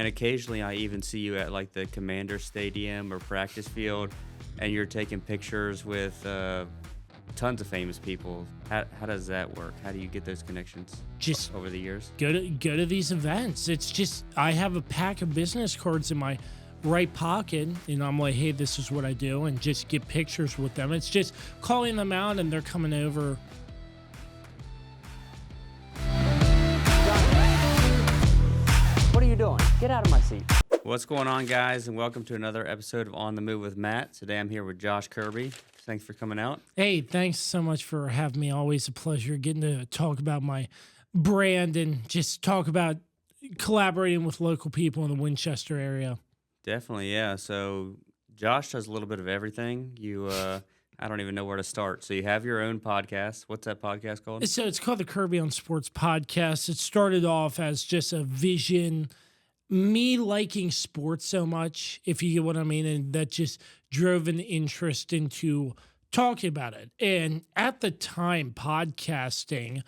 And occasionally I even see you at like the Commander Stadium or practice field, and you're taking pictures with tons of famous people. How does that work? How do you get those connections Just over the years? go to these events. It's just I have a pack of business cards in my right pocket, and I'm like, hey, this is what I do, and just get pictures with them. It's just calling them out, and they're coming over. What are you doing? Get out of my seat. What's going on, guys, and welcome to another episode of On the Move with Matt. Today I'm here with Josh Kirby. Thanks for coming out. Hey, thanks so much for having me. Always a pleasure getting to talk about my brand and just talk about collaborating with local people in the Winchester area. Definitely, yeah. So Josh does a little bit of everything. I don't even know where to start. So you have your own podcast. What's that podcast called? So it's called the Kirby on Sports Podcast. It started off as just a vision, me liking sports so much, if you get what I mean, and that just drove an interest into talking about it. And at the time, podcasting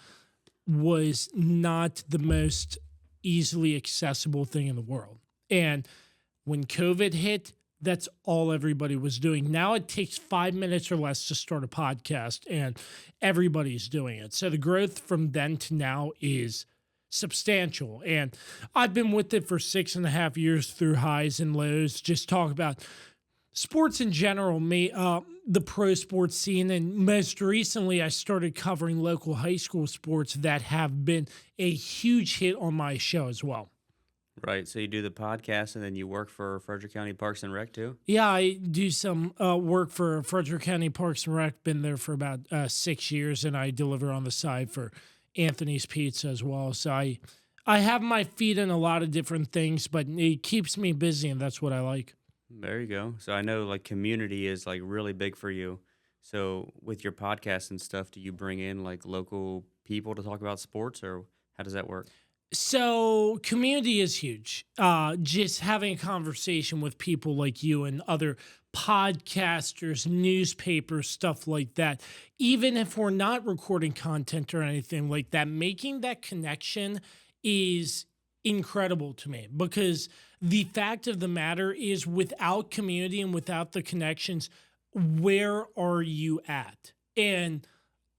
was not the most easily accessible thing in the world. And when COVID hit, that's all everybody was doing. Now it takes 5 minutes or less to start a podcast, and everybody's doing it. So the growth from then to now is substantial. And I've been with it for 6.5 years through highs and lows, just talk about sports in general, the pro sports scene. And most recently, I started covering local high school sports that have been a huge hit on my show as well. Right. So you do the podcast, and then you work for Frederick County Parks and Rec too? Yeah, I do some work for Frederick County Parks and Rec. Been there for about 6 years, and I deliver on the side for Anthony's Pizza as well. So I have my feet in a lot of different things, but it keeps me busy, and that's what I like. There you go. So I know like community is like really big for you. So with your podcast and stuff, do you bring in like local people to talk about sports, or how does that work? So community is huge. Just having a conversation with people like you and other podcasters, newspapers, stuff like that. Even if we're not recording content or anything like that, making that connection is incredible to me, because the fact of the matter is, without community and without the connections, where are you at? And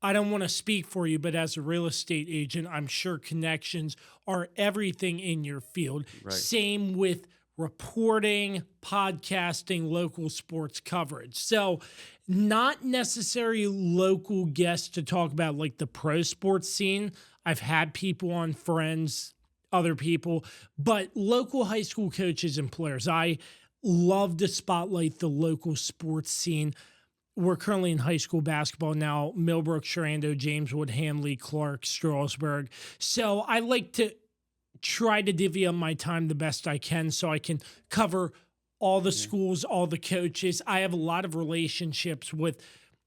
I don't want to speak for you, but as a real estate agent, I'm sure connections are everything in your field. Right. Same with reporting, podcasting, local sports coverage. So not necessarily local guests to talk about like the pro sports scene. I've had people on, friends, other people, but local high school coaches and players. I love to spotlight the local sports scene. We're currently in high school basketball now: Millbrook, Sharando, Jameswood, Hanley, Clark, Strasburg. So I like to try to divvy up my time the best I can so I can cover all the schools, all the coaches. I have a lot of relationships with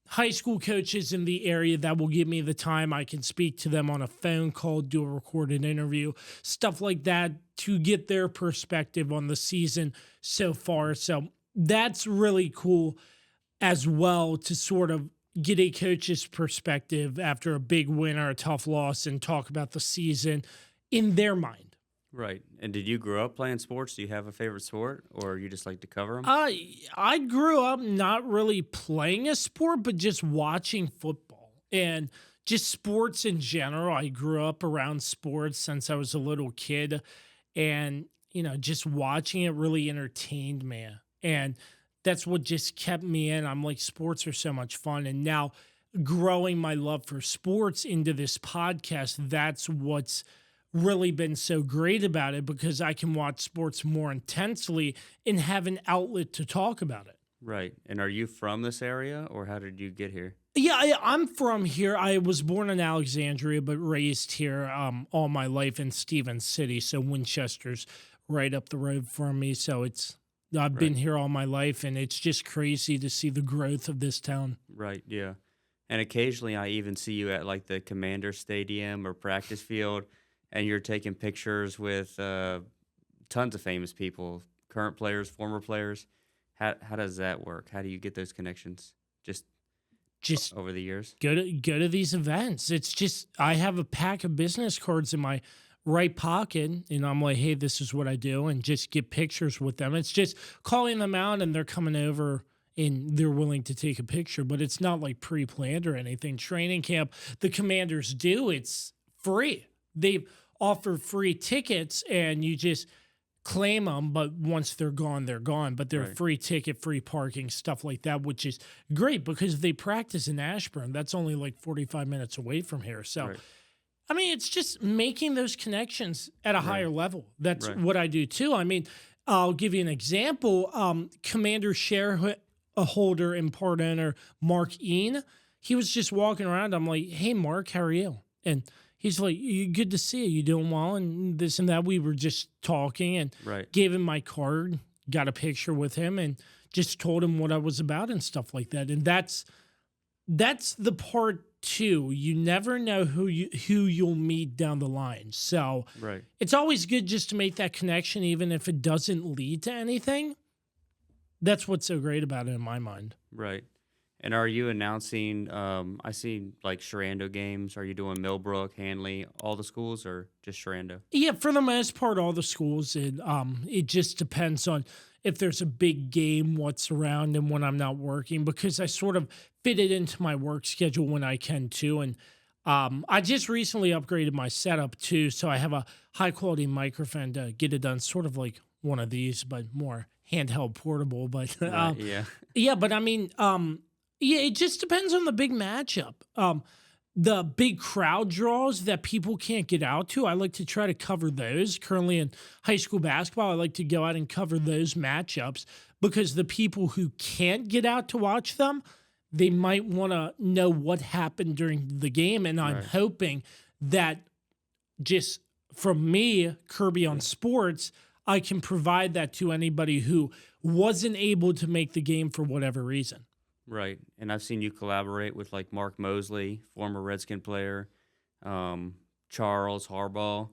high school coaches in the area that will give me the time. I can speak to them on a phone call, do a recorded interview, stuff like that, to get their perspective on the season so far. So that's really cool as well, to sort of get a coach's perspective after a big win or a tough loss and talk about the season in their mind. Right. And did you grow up playing sports? Do you have a favorite sport, or you just like to cover them? I grew up not really playing a sport, but just watching football and just sports in general. I grew up around sports since I was a little kid, and, just watching it really entertained me. And that's what just kept me in. I'm like, sports are so much fun. And now growing my love for sports into this podcast, that's what's really been so great about it, because I can watch sports more intensely and have an outlet to talk about it. Right. And are you from this area, or how did you get here? Yeah, I'm from here. I was born in Alexandria, but raised here all my life in Stevens City. So Winchester's right up the road from me. So I've been here all my life, and it's just crazy to see the growth of this town. Right, yeah. And occasionally I even see you at like the Commander Stadium or practice field, and you're taking pictures with tons of famous people, current players, former players. How does that work? How do you get those connections? Just over the years? Go to these events. It's just, I have a pack of business cards in my right pocket, and I'm like, hey, this is what I do, and just get pictures with them. It's just calling them out, and they're coming over and they're willing to take a picture, but it's not like pre-planned or anything. Training camp, the Commanders do, it's free. They offer free tickets, and you just claim them, but once they're gone, they're gone. But they're Right. free ticket, free parking, stuff like that, which is great because they practice in Ashburn. That's only like 45 minutes away from here. So, Right. I mean, it's just making those connections at a higher level. That's Right. what I do too. I mean, I'll give you an example. Commander shareholder and part owner Mark Ean, he was just walking around. I'm like, hey, Mark, how are you? And he's like, good to see you. You doing well? And this and that. We were just talking and Right. gave him my card, got a picture with him, and just told him what I was about and stuff like that. And that's the part too. You never know who you'll meet down the line. So Right. it's always good just to make that connection, even if it doesn't lead to anything. That's what's so great about it in my mind. Right. And are you announcing, I see like Sharando games. Are you doing Millbrook, Hanley, all the schools, or just Sharando? Yeah, for the most part, all the schools. It just depends on if there's a big game, what's around, and when I'm not working, because I sort of fit it into my work schedule when I can too. And I just recently upgraded my setup too, so I have a high quality microphone to get it done, sort of like one of these, but more handheld portable. But Right. Yeah. yeah, but I mean, yeah, it just depends on the big matchup. The big crowd draws that people can't get out to, I like to try to cover those. Currently in high school basketball, I like to go out and cover those matchups because the people who can't get out to watch them, they might want to know what happened during the game. And I'm Right. hoping that just from me, Kirby on Sports, I can provide that to anybody who wasn't able to make the game for whatever reason. Right. And I've seen you collaborate with like Mark Mosley, former Redskin player, Charles Harbaugh,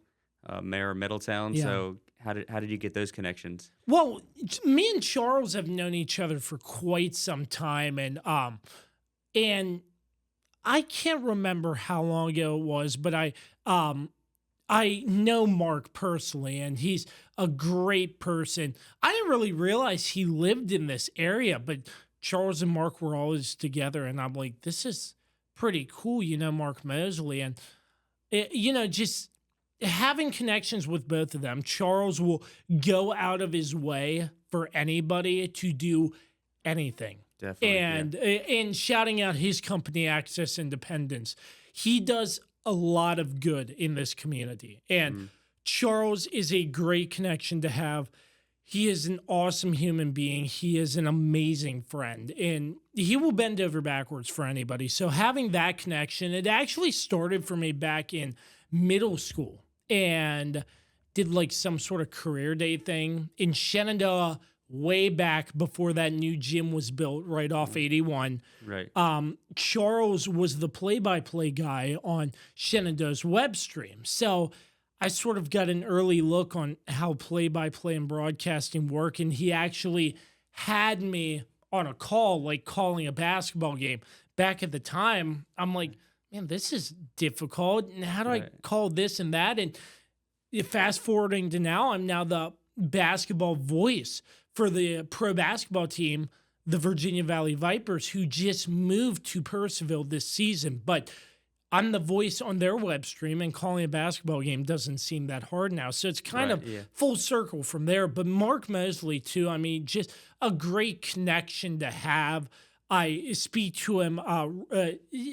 mayor of Middletown. Yeah. So how did you get those connections? Well, me and Charles have known each other for quite some time, and I can't remember how long ago it was, but I know Mark personally, and he's a great person. I didn't really realize he lived in this area, but Charles and Mark were always together, and I'm like, this is pretty cool, Mark Mosley, and just having connections with both of them. Charles will go out of his way for anybody to do anything. Definitely. And shouting out his company, Access Independence. He does a lot of good in this community. And Charles is a great connection to have. He is an awesome human being. He is an amazing friend. And he will bend over backwards for anybody. So having that connection, it actually started for me back in middle school. And did like some sort of career day thing in Shenandoah way back before that new gym was built right off 81. Right. Charles was the play-by-play guy on Shenandoah's web stream. So I sort of got an early look on how play-by-play and broadcasting work, and he actually had me on a call, like calling a basketball game. Back at the time, I'm like, man, this is difficult. And how do I call this and that? And fast forwarding to now, I'm now the basketball voice for the pro basketball team, the Virginia Valley Vipers, who just moved to Purcellville this season. But I'm the voice on their web stream, and calling a basketball game doesn't seem that hard now. So it's kind of full circle from there. But Mark Mosley, too, I mean, just a great connection to have. I speak to him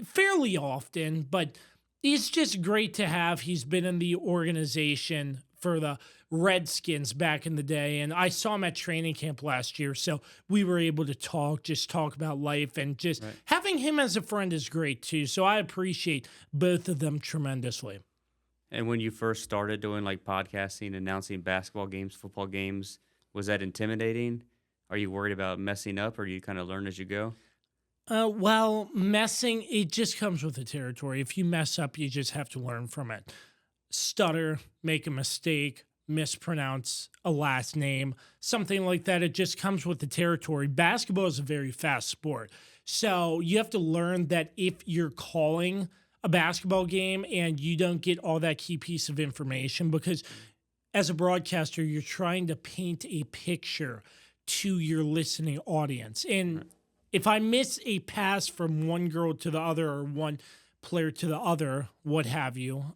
fairly often, but it's just great to have. He's been in the organization for the Redskins back in the day, and I saw him at training camp last year, so we were able to talk about life, and just having him as a friend is great too. So I appreciate both of them tremendously. And when you first started doing like podcasting, announcing basketball games, football games, was that intimidating? Are you worried about messing up, or do you kind of learn as you go? Well, messing, it just comes with the territory. If you mess up, you just have to learn from it. Stutter, make a mistake, mispronounce a last name, something like that. It just comes with the territory. Basketball is a very fast sport. So you have to learn that if you're calling a basketball game and you don't get all that key piece of information because as a broadcaster, you're trying to paint a picture to your listening audience. And if I miss a pass from one girl to the other or one player to the other, what have you,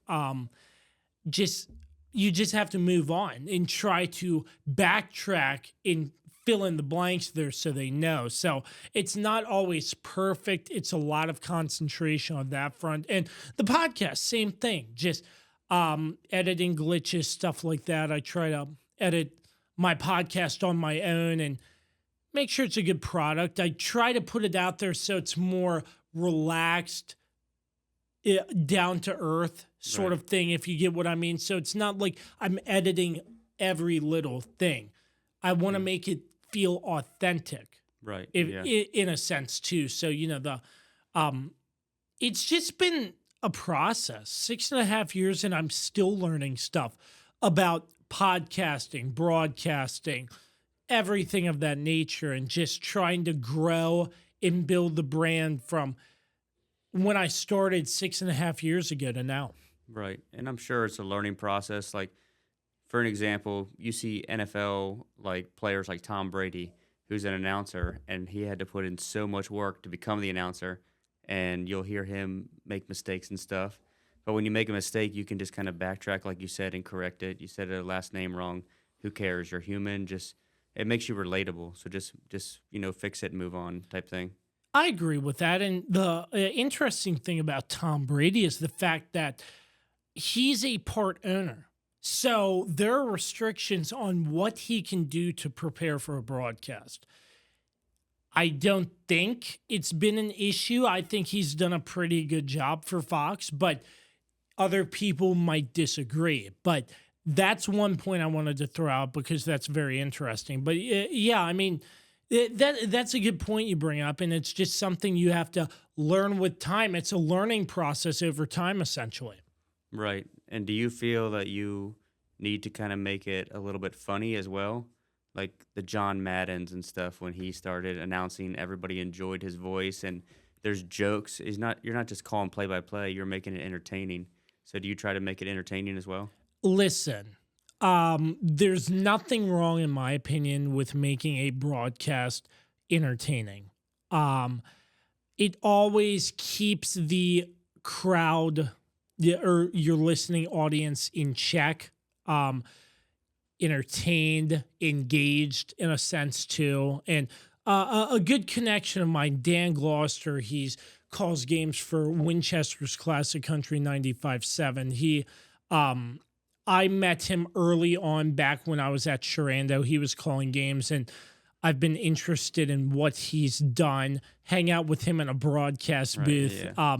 you just have to move on and try to backtrack and fill in the blanks there so they know. So it's not always perfect. It's a lot of concentration on that front. And the podcast, same thing, just editing glitches, stuff like that. I try to edit my podcast on my own and make sure it's a good product. I try to put it out there so it's more relaxed, down to earth sort of thing, if you get what I mean. So it's not like I'm editing every little thing. I want to make it feel authentic, Right. in a sense too. So it's just been a process, 6.5 years, and I'm still learning stuff about podcasting, broadcasting, everything of that nature, and just trying to grow and build the brand from when I started 6.5 years ago to now. Right. And I'm sure it's a learning process. Like, for an example, you see NFL like players like Tom Brady, who's an announcer, and he had to put in so much work to become the announcer, and you'll hear him make mistakes and stuff. But when you make a mistake, you can just kind of backtrack, like you said, and correct it. You said a last name wrong. Who cares? You're human. Just it makes you relatable. So just fix it and move on, type thing. I agree with that. And the interesting thing about Tom Brady is the fact that he's a part owner. So there are restrictions on what he can do to prepare for a broadcast. I don't think it's been an issue. I think he's done a pretty good job for Fox, but other people might disagree. But that's one point I wanted to throw out because that's very interesting. But yeah, I mean, that's a good point you bring up, and it's just something you have to learn with time. It's a learning process over time, essentially. Right. And do you feel that you need to kind of make it a little bit funny as well? Like the John Maddens and stuff, when he started announcing, everybody enjoyed his voice and there's jokes. You're not just calling play by play, you're making it entertaining. So do you try to make it entertaining as well? Listen, there's nothing wrong, in my opinion, with making a broadcast entertaining. It always keeps the crowd or your listening audience in check, entertained, engaged in a sense too. And a good connection of mine, Dan Gloucester, he's calls games for Winchester's Classic Country 95.7. I met him early on back when I was at Sharando. He was calling games, and I've been interested in what he's done, hang out with him in a broadcast booth. Yeah.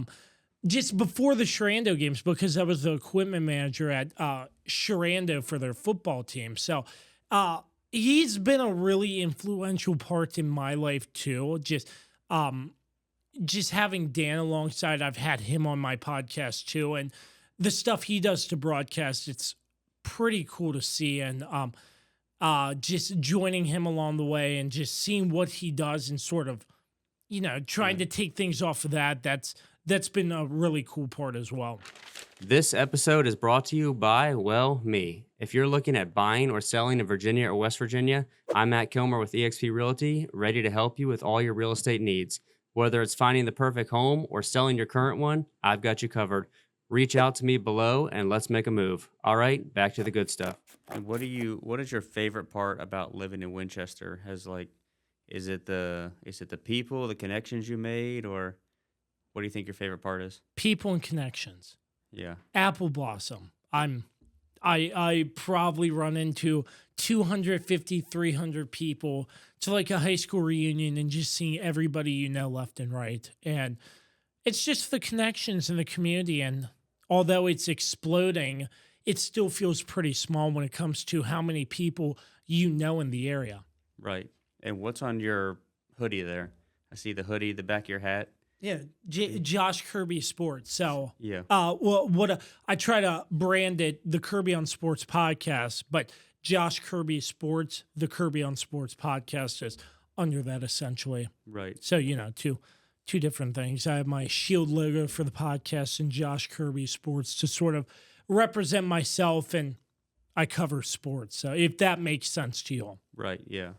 Just before the Sharando games, because I was the equipment manager at Sharando for their football team. So he's been a really influential part in my life too. Just having Dan alongside, I've had him on my podcast too. And the stuff he does to broadcast, it's pretty cool to see. And just joining him along the way and just seeing what he does and sort of, trying to take things off of that's been a really cool part as well. This episode is brought to you by, me. If you're looking at buying or selling in Virginia or West Virginia, I'm Matt Kilmer with eXp Realty, ready to help you with all your real estate needs. Whether it's finding the perfect home or selling your current one, I've got you covered. Reach out to me below and let's make a move. All right, back to the good stuff. And what is your favorite part about living in Winchester? Is it the people, the connections you made, or what do you think your favorite part is? People and connections. Yeah. Apple Blossom. I probably run into 250, 300 people to like a high school reunion and just seeing everybody left and right. And it's just the connections in the community. And although it's exploding, it still feels pretty small when it comes to how many people in the area. Right. And what's on your hoodie there? I see the hoodie, the back of your hat. Yeah, Josh Kirby Sports. So, yeah. I try to brand it the Kirby on Sports podcast, but Josh Kirby Sports, the Kirby on Sports podcast is under that essentially. Right. So, two different things. I have my shield logo for the podcast and Josh Kirby Sports to sort of represent myself, and I cover sports. So if that makes sense to you all. Right, yeah.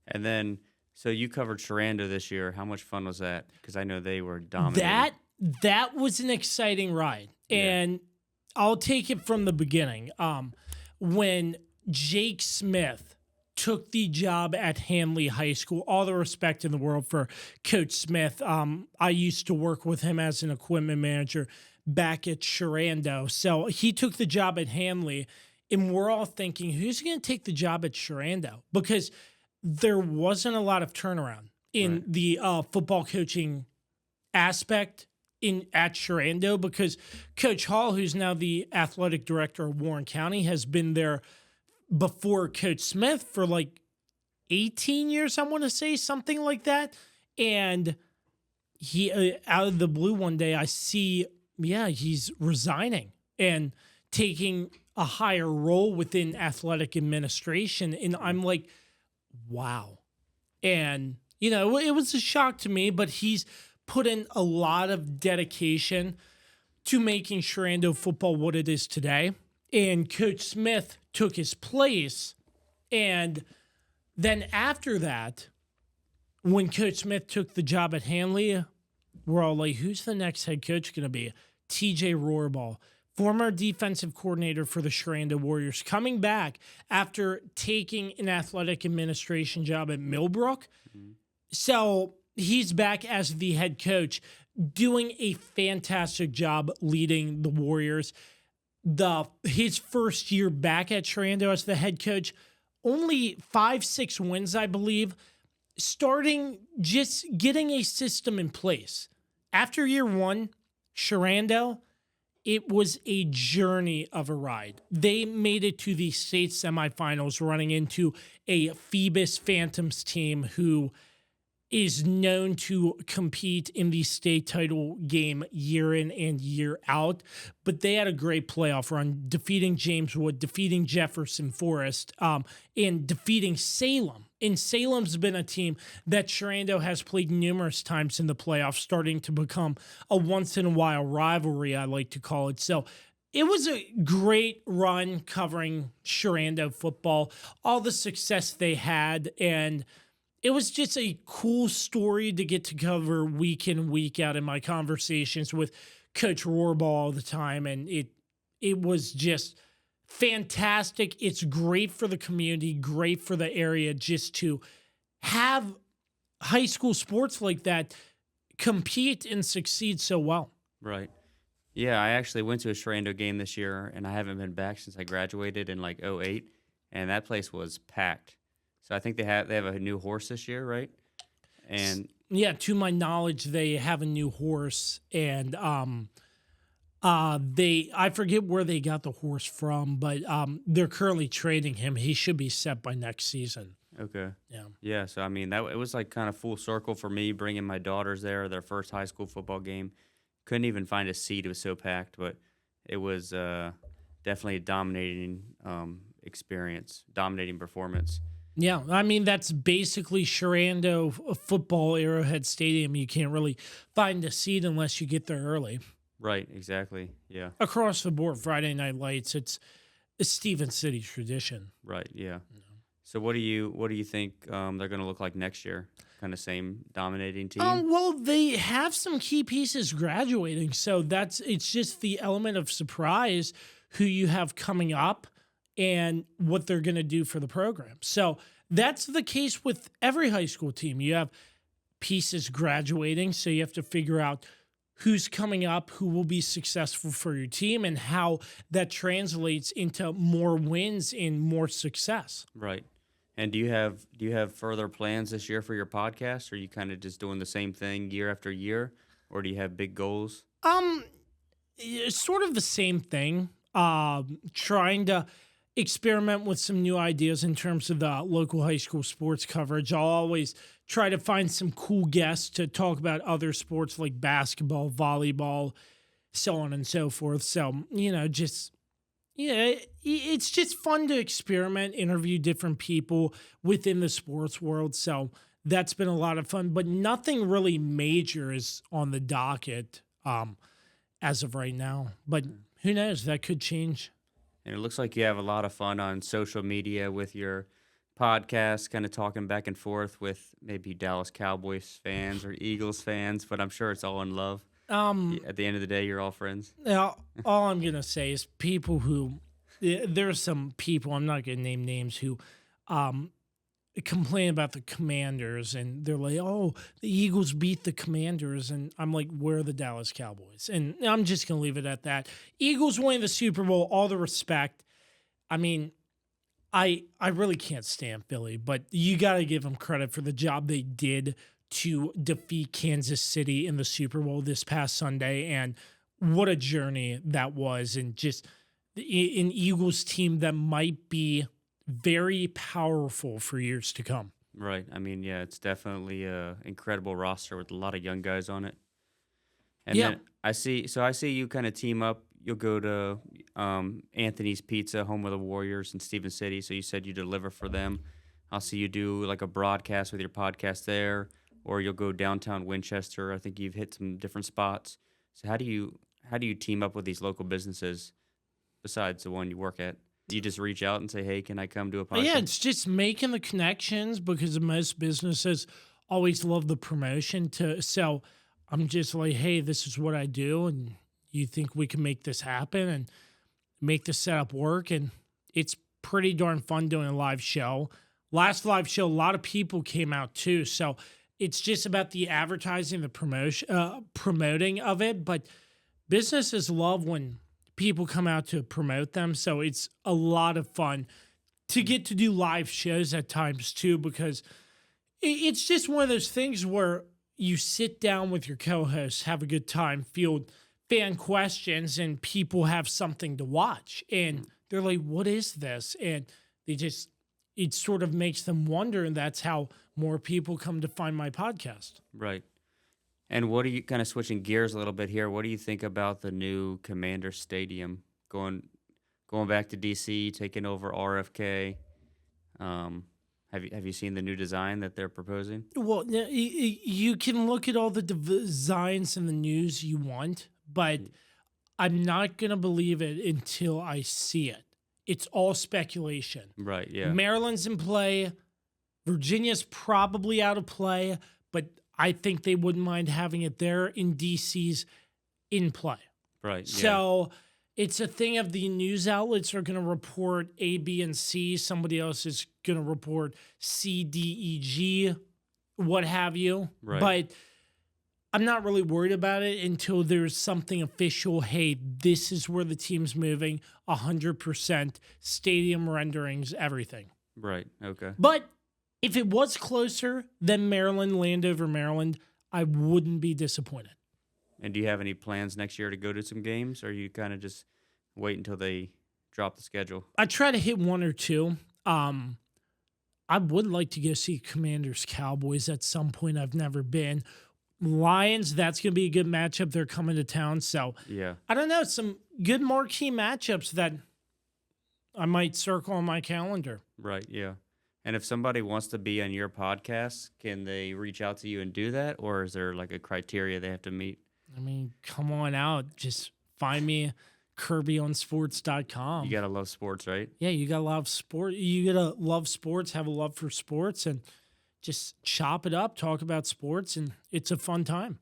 And then, so you covered Sharando this year. How much fun was that? Because I know they were dominating. That was an exciting ride. Yeah. And I'll take it from the beginning. When Jake Smith took the job at Hanley High School, all the respect in the world for Coach Smith. I used to work with him as an equipment manager back at Sharando. So he took the job at Hanley, and we're all thinking, who's going to take the job at Sharando? Because there wasn't a lot of turnaround in the football coaching aspect at Sharando, because Coach Hall, who's now the athletic director of Warren County, has been there before Coach Smith for like 18 years, I want to say, something like that. And he, out of the blue one day, I see, he's resigning and taking a higher role within athletic administration. And I'm like, wow. And, it was a shock to me, but he's put in a lot of dedication to making Sharando football what it is today. And Coach Smith took his place. And then after that, when Coach Smith took the job at Hanley, we're all like, who's the next head coach going to be? TJ Rohrball, former defensive coordinator for the Sharando Warriors, coming back after taking an athletic administration job at Millbrook. Mm-hmm. So he's back as the head coach, doing a fantastic job leading the Warriors. His first year back at Sharando as the head coach, only 5-6 wins, I believe, starting just getting a system in place. After year one, Sharando, it was a journey of a ride. They made it to the state semifinals, running into a Phoebus Phantoms team who is known to compete in the state title game year in and year out. But they had a great playoff run, defeating James Wood, defeating Jefferson Forest, and defeating Salem. And Salem's been a team that Sharando has played numerous times in the playoffs, starting to become a once-in-a-while rivalry, I like to call it. So it was a great run covering Sharando football, all the success they had, and it was just a cool story to get to cover week in, week out in my conversations with Coach Rohrball all the time. And it was just fantastic. It's great for the community, great for the area, just to have high school sports like that compete and succeed so well. Right. Yeah, I actually went to a Sharando game this year, and I haven't been back since I graduated in like 2008, and that place was packed. So I think they have a new horse this year, right? And yeah, to my knowledge, they have a new horse, and I forget where they got the horse from, but they're currently trading him. He should be set by next season. Okay. Yeah. Yeah. So I mean, it was like kind of full circle for me, bringing my daughters there, their first high school football game. Couldn't even find a seat; it was so packed. But it was definitely a dominating experience, dominating performance. Yeah, I mean, that's basically Sharando football, Arrowhead Stadium. You can't really find a seat unless you get there early. Right, exactly, yeah. Across the board, Friday Night Lights, it's a Stevens City tradition. Right, yeah. So what do you think they're going to look like next year? Kind of same dominating team? Well, they have some key pieces graduating, so it's just the element of surprise who you have coming up and what they're going to do for the program. So that's the case with every high school team. You have pieces graduating, so you have to figure out who's coming up, who will be successful for your team, and how that translates into more wins and more success. Right. And do you have further plans this year for your podcast? Or are you kind of just doing the same thing year after year, or do you have big goals? Sort of the same thing. Trying to experiment with some new ideas in terms of the local high school sports coverage. I'll always try to find some cool guests to talk about other sports like basketball, volleyball, so on and so forth. So, it's just fun to experiment, interview different people within the sports world. So that's been a lot of fun, but nothing really major is on the docket as of right now. But who knows? That could change. And it looks like you have a lot of fun on social media with your podcast, kind of talking back and forth with maybe Dallas Cowboys fans or Eagles fans, but I'm sure it's all in love. At the end of the day, you're all friends. Now, all I'm going to say is people who, there's some people, I'm not going to name names, who complain about the Commanders, and they're like, oh, the Eagles beat the Commanders. And I'm like, where are the Dallas Cowboys? And I'm just going to leave it at that. Eagles winning the Super Bowl, all the respect. I mean, I really can't stand Philly, but you got to give them credit for the job they did to defeat Kansas City in the Super Bowl this past Sunday. And what a journey that was. And just an Eagles team that might be very powerful for years to come. Right. I mean, yeah, it's definitely an incredible roster with a lot of young guys on it. And Yeah. then I see you kind of team up. You'll go to Anthony's Pizza, home of the Warriors in Stephen City. So you said you deliver for them. I'll see you do like a broadcast with your podcast there, or you'll go downtown Winchester. I think you've hit some different spots. So how do you team up with these local businesses besides the one you work at? Do you just reach out and say, hey, can I come do a podcast? Yeah, it's just making the connections, because most businesses always love the promotion. So I'm just like, hey, this is what I do, and you think we can make this happen and make the setup work? And it's pretty darn fun doing a live show. Last live show, a lot of people came out too. So it's just about the advertising, the promoting of it. But businesses love when people come out to promote them. So it's a lot of fun to get to do live shows at times too, because it's just one of those things where you sit down with your co-hosts, have a good time, field fan questions, and people have something to watch. And they're like, what is this? And it sort of makes them wonder. And that's how more people come to find my podcast. Right. And what are you, kind of switching gears a little bit here, what do you think about the new Commander Stadium going back to DC, taking over RFK? Have you seen the new design that they're proposing? Well, you can look at all the designs and the news you want, but I'm not going to believe it until I see it. It's all speculation. Right, yeah. Maryland's in play. Virginia's probably out of play, but I think they wouldn't mind having it there. In DC's in play. Right, yeah. So it's a thing of the news outlets are going to report A, B, and C. Somebody else is going to report C, D, E, G, what have you. Right. But I'm not really worried about it until there's something official. Hey, this is where the team's moving, 100%, stadium renderings, everything. Right, okay. But if it was closer than Maryland, Landover, Maryland, I wouldn't be disappointed. And do you have any plans next year to go to some games, or you kind of just wait until they drop the schedule? I try to hit one or two. I would like to go see Commanders Cowboys at some point. I've never been. Lions, that's going to be a good matchup. They're coming to town. So, yeah, I don't know, some good marquee matchups that I might circle on my calendar. Right, yeah. And if somebody wants to be on your podcast, can they reach out to you and do that? Or is there like a criteria they have to meet? I mean, come on out. Just find me, KirbyOnSports.com. You got to love sports, right? Yeah, you got to love sport. You got to love sports, have a love for sports, and just chop it up, talk about sports, and it's a fun time.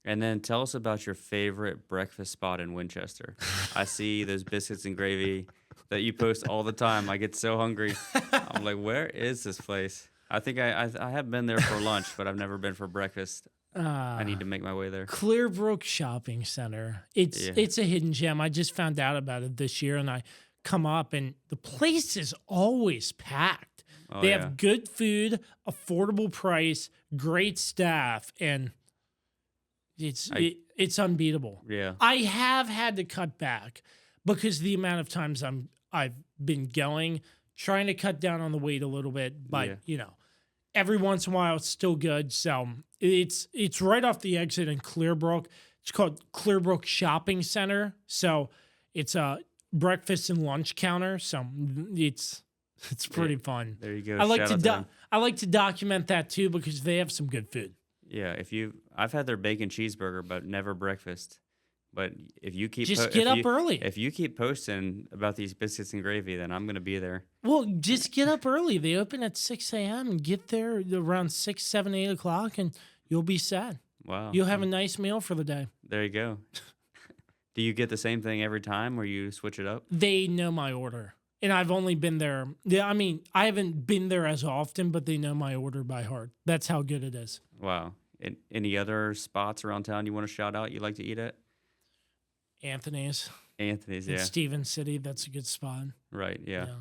And then tell us about your favorite breakfast spot in Winchester. I see those biscuits and gravy that you post all the time. I get so hungry. I'm like, where is this place? I think I have been there for lunch, but I've never been for breakfast. I need to make my way there. Clearbrook Shopping Center. It's a hidden gem. I just found out about it this year, and I come up, and the place is always packed. Oh, they yeah. have good food, affordable price, great staff, and it's unbeatable. Yeah. I have had to cut back because the amount of times I've been going, trying to cut down on the weight a little bit, but Yeah. Every once in a while it's still good. So it's right off the exit in Clearbrook. It's called Clearbrook Shopping Center. So it's a breakfast and lunch counter. So it's It's pretty fun. There you go. I like Shout to out to them. I like to document that too because they have some good food. Yeah, I've had their bacon cheeseburger, but never breakfast. But if you keep Just get up early. if you keep posting about these biscuits and gravy, then I'm gonna be there. Well, just get up early. They open at 6 a.m. and get there around 6, 7, 8 o'clock, and you'll be set. Wow, You'll have a nice meal for the day. there you go. Do you get the same thing every time, or you switch it up? They know my order. And I've only been there. Yeah, I mean, I haven't been there as often, but they know my order by heart. That's how good it is. Wow. Any other spots around town you want to shout out? You like to eat at? Anthony's Anthony's, in yeah. Stevens City. That's a good spot. Right, yeah. Yeah.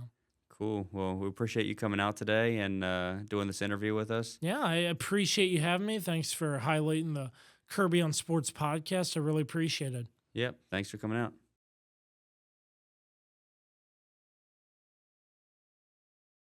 Cool. Well, we appreciate you coming out today and doing this interview with us. Yeah, I appreciate you having me. Thanks for highlighting the Kirby on Sports podcast. I really appreciate it. Yep. Thanks for coming out.